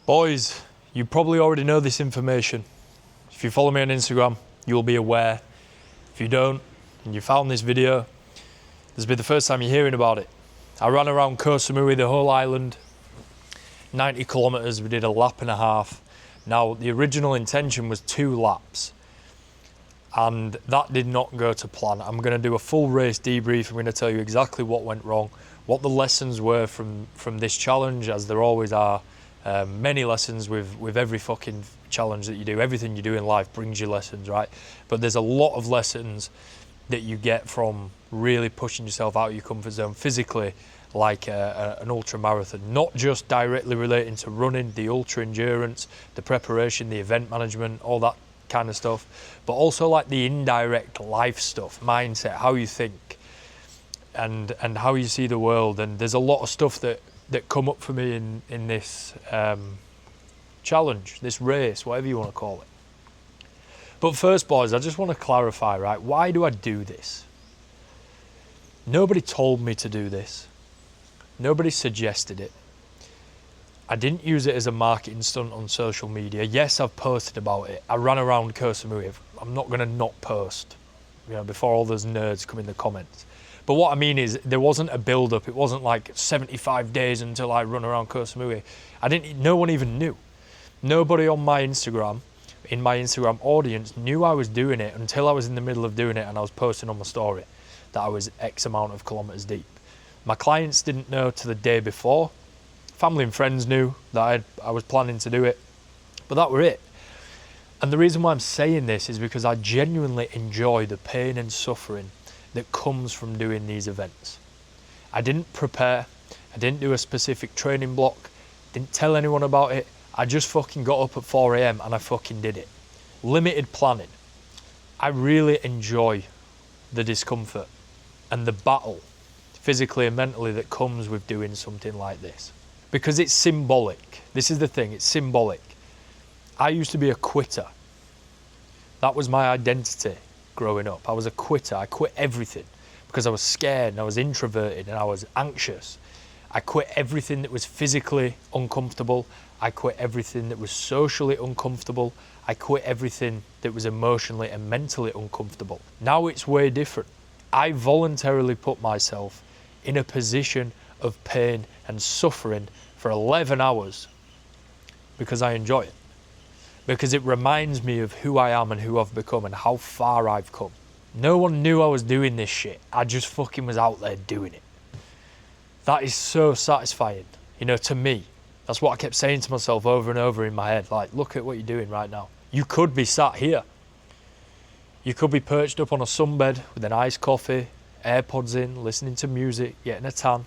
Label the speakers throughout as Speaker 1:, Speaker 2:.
Speaker 1: Boys, you probably already know this information. If you follow me on Instagram, you'll be aware. If you don't, and you found this video, this will be the first time you're hearing about it. I ran around Ko Samui, the whole island, 90 kilometers, we did a lap and a half. Now, the original intention was 2 laps, and that did not go to plan. I'm going to do a full race debrief. I'm going to tell you exactly what went wrong, what the lessons were from this challenge, as there always are. Many lessons with every fucking challenge that you do. Everything you do in life brings you lessons, right? But there's a lot of lessons that you get from really pushing yourself out of your comfort zone physically, like an ultra marathon, not just directly relating to running, the ultra endurance, the preparation, the event management, all that kind of stuff, but also like the indirect life stuff, mindset, how you think, and how you see the world. And there's a lot of stuff that come up for me in this challenge, this race, whatever you want to call it. But first, boys, I just want to clarify, right? Why do I do this? Nobody told me to do this. Nobody suggested it. I didn't use it as a marketing stunt on social media. Yes, I've posted about it. I ran around Ko Samui. I'm not going to not post, before all those nerds come in the comments. But what I mean is, there wasn't a build-up. It wasn't like 75 days until I run around Ko Samui. No one even knew. Nobody on my Instagram, in my Instagram audience, knew I was doing it until I was in the middle of doing it and I was posting on my story that I was X amount of kilometers deep. My clients didn't know to the day before. Family and friends knew that I was planning to do it, but that were it. And the reason why I'm saying this is because I genuinely enjoy the pain and suffering that comes from doing these events. I didn't prepare, I didn't do a specific training block, didn't tell anyone about it. I just fucking got up at 4 a.m. and I fucking did it. Limited planning. I really enjoy the discomfort and the battle, physically and mentally, that comes with doing something like this. Because it's symbolic. This is the thing, it's symbolic. I used to be a quitter. That was my identity growing up. I was a quitter. I quit everything because I was scared and I was introverted and I was anxious. I quit everything that was physically uncomfortable. I quit everything that was socially uncomfortable. I quit everything that was emotionally and mentally uncomfortable. Now it's way different. I voluntarily put myself in a position of pain and suffering for 11 hours because I enjoy it. Because it reminds me of who I am and who I've become and how far I've come. No one knew I was doing this shit. I just fucking was out there doing it. That is so satisfying, to me. That's what I kept saying to myself over and over in my head. Like, look at what you're doing right now. You could be sat here. You could be perched up on a sunbed with an iced coffee, AirPods in, listening to music, getting a tan.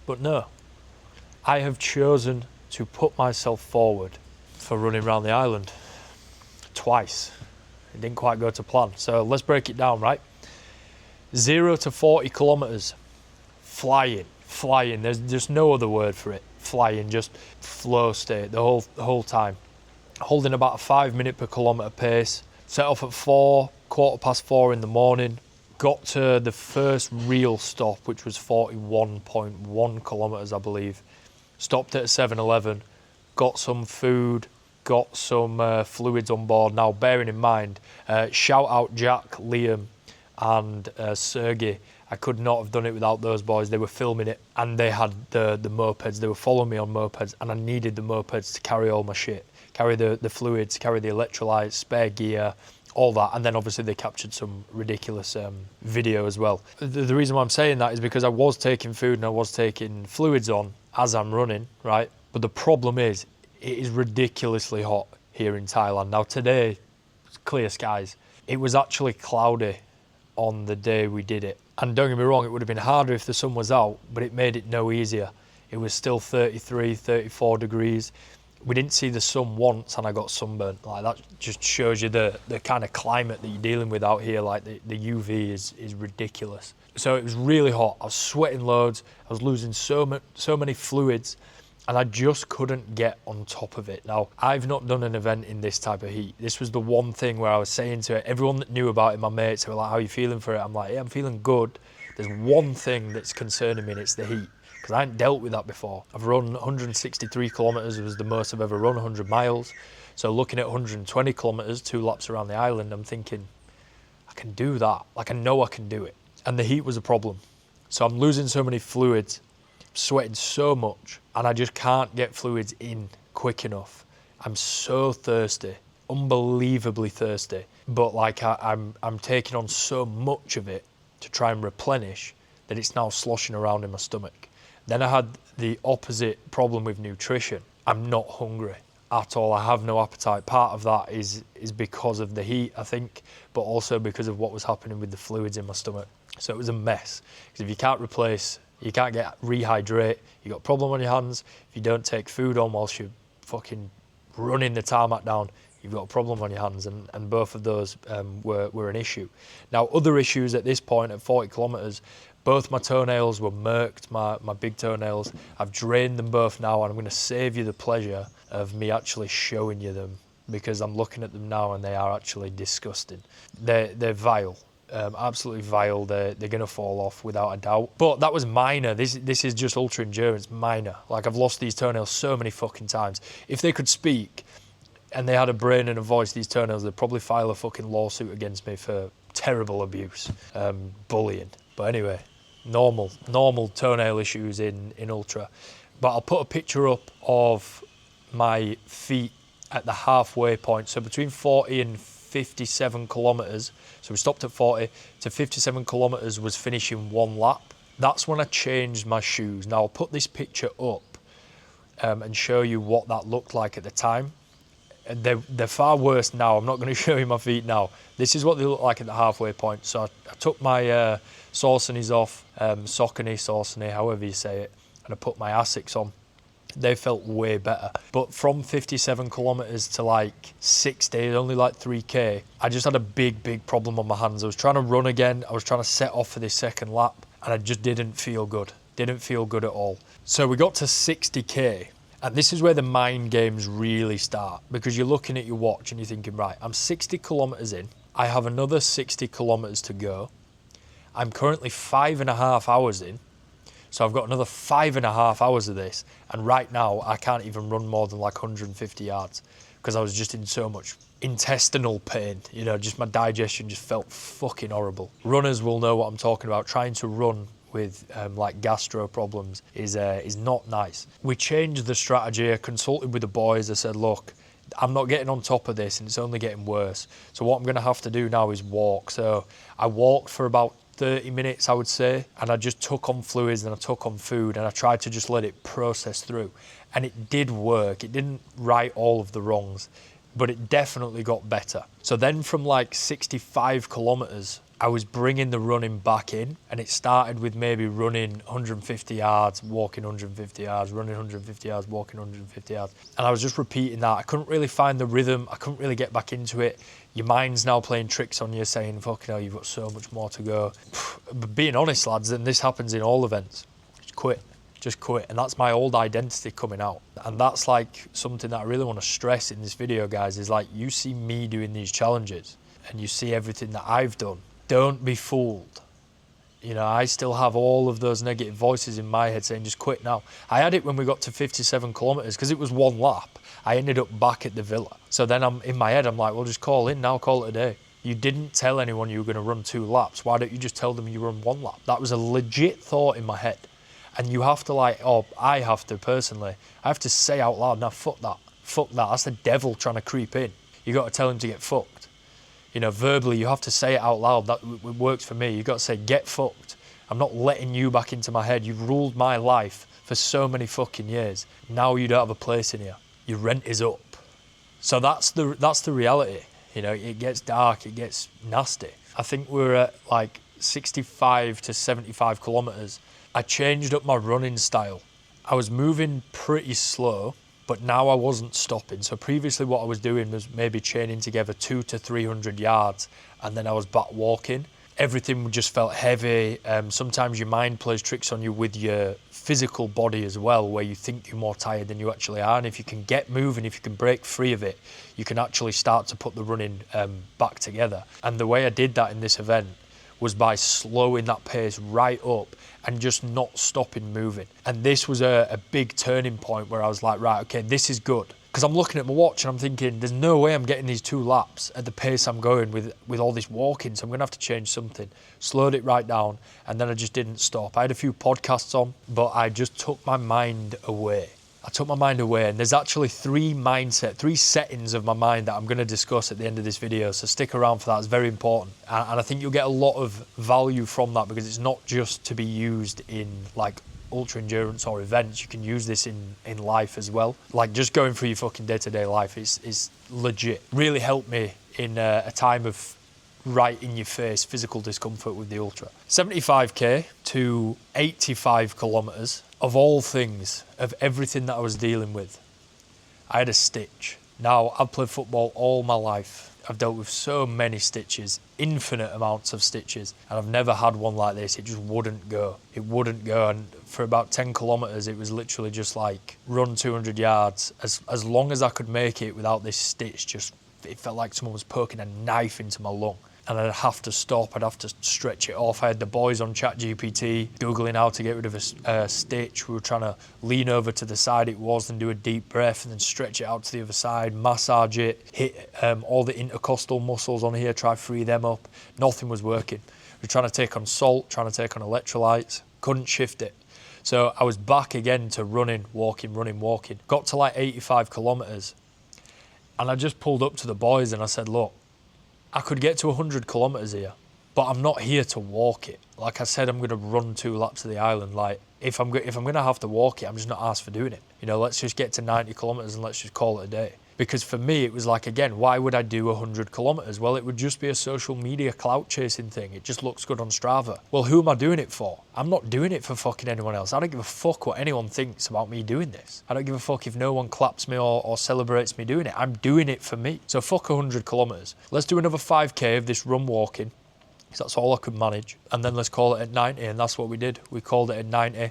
Speaker 1: But no, I have chosen to put myself forward for running around the island twice. It didn't quite go to plan. So let's break it down, right? 0 to 40 kilometers, flying. There's just no other word for it. Flying, just flow state the whole time. Holding about a 5 minute per kilometer pace. Set off at 4:15 in the morning. Got to the first real stop, which was 41.1 kilometers, I believe. Stopped at a 7-Eleven, got some food, got some fluids on board. Now, bearing in mind, shout out Jack, Liam, and Sergey. I could not have done it without those boys. They were filming it and they had the mopeds. They were following me on mopeds and I needed the mopeds to carry all my shit, carry the fluids, carry the electrolytes, spare gear, all that. And then obviously they captured some ridiculous video as well. The reason why I'm saying that is because I was taking food and I was taking fluids on as I'm running, right? But the problem is, it is ridiculously hot here in Thailand. Now today, it's clear skies. It was actually cloudy on the day we did it. And don't get me wrong, it would have been harder if the sun was out, but it made it no easier. It was still 33, 34 degrees. We didn't see the sun once and I got sunburnt. Like, that just shows you the kind of climate that you're dealing with out here. Like the UV is ridiculous. So it was really hot. I was sweating loads. I was losing so many fluids and I just couldn't get on top of it. Now, I've not done an event in this type of heat. This was the one thing where I was saying to everyone that knew about it, my mates, they were like, how are you feeling for it? I'm like, yeah, I'm feeling good. There's one thing that's concerning me and it's the heat. because I hadn't dealt with that before. I've run 163 kilometres, was the most I've ever run, 100 miles. So looking at 120 kilometres, 2 laps around the island, I'm thinking, I can do that. Like, I know I can do it. And the heat was a problem. So I'm losing so many fluids, sweating so much, and I just can't get fluids in quick enough. I'm so thirsty, unbelievably thirsty. But like I'm taking on so much of it to try and replenish that it's now sloshing around in my stomach. Then I had the opposite problem with nutrition. I'm not hungry at all. I have no appetite. Part of that is because of the heat, I think, but also because of what was happening with the fluids in my stomach. So it was a mess. Because if you can't rehydrate, you got a problem on your hands. If you don't take food on whilst you're fucking running the tarmac down, you've got a problem on your hands, and both of those were an issue. Now, other issues at this point at 40 kilometres, both my toenails were murked, my big toenails. I've drained them both now, and I'm going to save you the pleasure of me actually showing you them, because I'm looking at them now and they are actually disgusting. They're vile. Absolutely vile. They're going to fall off without a doubt. But that was minor. This is just ultra endurance minor. Like, I've lost these toenails so many fucking times. If they could speak and they had a brain and a voice, these toenails, they'd probably file a fucking lawsuit against me for terrible abuse, bullying. But anyway, normal toenail issues in ultra. But I'll put a picture up of my feet at the halfway point. So between 40 and 57 kilometres, so we stopped at 40 to 57 kilometres was finishing 1 lap. That's when I changed my shoes. Now I'll put this picture up and show you what that looked like at the time. They're far worse now. I'm not going to show you my feet now. This is what they look like at the halfway point. So I took my Saucony's off, Saucony, however you say it, and I put my Asics on. They felt way better. But from 57 kilometres to like 60, only like 3k, I just had a big problem on my hands. I was trying to run again. I was trying to set off for this second lap, and I just didn't feel good. Didn't feel good at all. So we got to 60k, and this is where the mind games really start, because you're looking at your watch and you're thinking, right, I'm 60 kilometres in. I have another 60 kilometres to go. I'm currently 5.5 hours in. So I've got another 5.5 hours of this, and right now I can't even run more than like 150 yards because I was just in so much intestinal pain. You know, just my digestion just felt fucking horrible. Runners will know what I'm talking about. Trying to run with like gastro problems is not nice. We changed the strategy. I consulted with the boys. I said, look, I'm not getting on top of this and it's only getting worse. So what I'm going to have to do now is walk. So I walked for about 30 minutes, I would say, and I just took on fluids and I took on food and I tried to just let it process through. And it did work. It didn't right all of the wrongs, but it definitely got better. So then from like 65 kilometers, I was bringing the running back in, and it started with maybe running 150 yards, walking 150 yards, running 150 yards, walking 150 yards. And I was just repeating that. I couldn't really find the rhythm. I couldn't really get back into it. Your mind's now playing tricks on you, saying, fucking hell, you've got so much more to go. But being honest, lads, and this happens in all events, just quit. And that's my old identity coming out. And that's like something that I really want to stress in this video, guys, is like, you see me doing these challenges and you see everything that I've done. Don't be fooled. You know, I still have all of those negative voices in my head saying, just quit now. I had it when we got to 57 kilometers because it was 1 lap. I ended up back at the villa. So then in my head, I'm like, well, just call in now, call it a day. You didn't tell anyone you were going to run 2 laps. Why don't you just tell them you run 1 lap? That was a legit thought in my head. And you have to I have to personally, I have to say out loud, now fuck that. That's the devil trying to creep in. You got to tell him to get fucked. You know, verbally, you have to say it out loud. That works for me. You got to say, get fucked. I'm not letting you back into my head. You've ruled my life for so many fucking years. Now you don't have a place in here. Your rent is up. So that's the reality. You know, it gets dark, it gets nasty. I think we're at like 65 to 75 kilometers. I changed up my running style. I was moving pretty slow, but now I wasn't stopping. So previously what I was doing was maybe chaining together 200 to 300 yards, and then I was back walking. Everything just felt heavy. Sometimes your mind plays tricks on you with your physical body as well, where you think you're more tired than you actually are. And if you can get moving, if you can break free of it, you can actually start to put the running back together. And the way I did that in this event was by slowing that pace right up and just not stopping moving. And this was a big turning point where I was like, right, okay, this is good. Because I'm looking at my watch and I'm thinking, there's no way I'm getting these 2 laps at the pace I'm going with all this walking, so I'm gonna have to change something. Slowed it right down, and then I just didn't stop. I had a few podcasts on, but I just took my mind away. And there's actually 3 settings of my mind that I'm going to discuss at the end of this video, so stick around for that. It's very important, and I think you'll get a lot of value from that, because it's not just to be used in like ultra endurance or events. You can use this in life as well. Like just going through your fucking day-to-day life is legit. Really helped me in a time of right in your face physical discomfort with the ultra. 75k to 85 kilometers. Of all things, of everything that I was dealing with, I had a stitch. Now, I've played football all my life. I've dealt with so many stitches, infinite amounts of stitches, and I've never had one like this. It just wouldn't go. It wouldn't go, and for about 10 kilometers, it was literally just like run 200 yards. As long as I could make it without this stitch, it felt like someone was poking a knife into my lung. And I'd have to stop, I'd have to stretch it off. I had the boys on ChatGPT, Googling how to get rid of a stitch. We were trying to lean over to the side it was and do a deep breath and then stretch it out to the other side, massage it, hit all the intercostal muscles on here, try to free them up. Nothing was working. We were trying to take on salt, trying to take on electrolytes, couldn't shift it. So I was back again to running, walking. Got to like 85 kilometers and I just pulled up to the boys and I said, look, I could get to 100 kilometers here, but I'm not here to walk it. Like I said, I'm going to run 2 laps of the island. Like if I'm going to have to walk it, I'm just not asked for doing it. You know, let's just get to 90 kilometers and let's just call it a day. Because for me, it was like, again, why would I do 100 kilometers? Well, it would just be a social media clout chasing thing. It just looks good on Strava. Well, who am I doing it for? I'm not doing it for fucking anyone else. I don't give a fuck what anyone thinks about me doing this. I don't give a fuck if no one claps me or celebrates me doing it. I'm doing it for me. So fuck 100 kilometers. Let's do another 5k of this run walking, because that's all I could manage. And then let's call it at 90. And that's what we did. We called it at 90.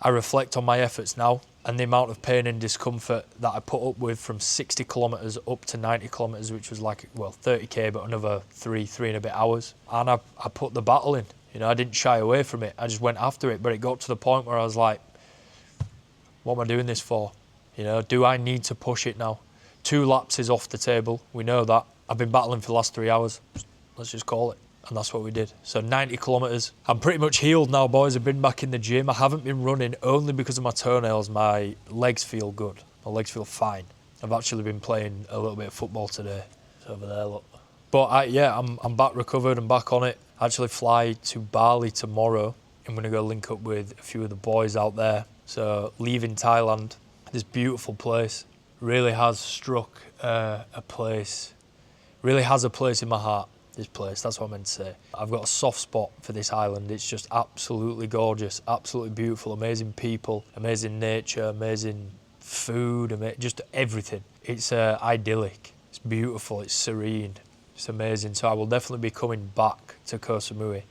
Speaker 1: I reflect on my efforts now and the amount of pain and discomfort that I put up with from 60 kilometers up to 90 kilometers, which was like, well, 30k, but another three and a bit hours. And I put the battle in. You know, I didn't shy away from it. I just went after it. But it got to the point where I was like, what am I doing this for? You know, do I need to push it now? 2 laps is off the table. We know that. I've been battling for the last 3 hours. Let's just call it. And that's what we did. So 90 kilometers. I'm pretty much healed now, boys. I've been back in the gym. I haven't been running only because of my toenails. My legs feel good. My legs feel fine. I've actually been playing a little bit of football today. It's over there, look. But I'm back recovered. I'm back on it. I actually fly to Bali tomorrow. I'm going to go link up with a few of the boys out there. So leaving Thailand, this beautiful place really has struck a place in my heart. This place, that's what I meant to say. I've got a soft spot for this island. It's just absolutely gorgeous, absolutely beautiful, amazing people, amazing nature, amazing food, just everything. It's idyllic, it's beautiful, it's serene, it's amazing. So I will definitely be coming back to Ko Samui,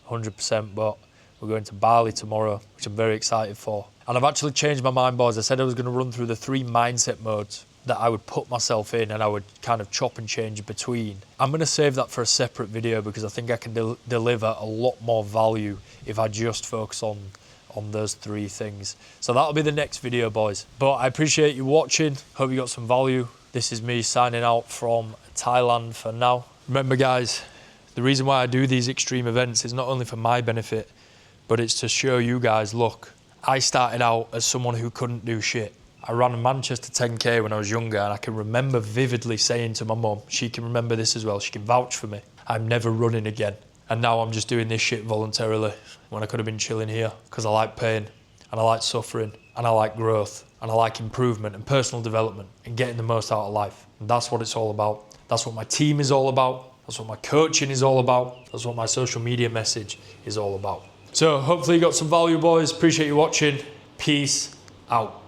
Speaker 1: 100%, but we're going to Bali tomorrow, which I'm very excited for. And I've actually changed my mind, boys. I said I was going to run through the 3 mindset modes that I would put myself in and I would kind of chop and change between. I'm going to save that for a separate video because I think I can deliver a lot more value if I just focus on those 3 things. So that'll be the next video, boys. But I appreciate you watching. Hope you got some value. This is me signing out from Thailand for now. Remember, guys, the reason why I do these extreme events is not only for my benefit, but it's to show you guys, look, I started out as someone who couldn't do shit. I ran a Manchester 10k when I was younger, and I can remember vividly saying to my mum, she can remember this as well, she can vouch for me, I'm never running again. And now I'm just doing this shit voluntarily when I could have been chilling here, because I like pain and I like suffering and I like growth and I like improvement and personal development and getting the most out of life. And that's what it's all about. That's what my team is all about. That's what my coaching is all about. That's what my social media message is all about. So hopefully you got some value, boys. Appreciate you watching. Peace out.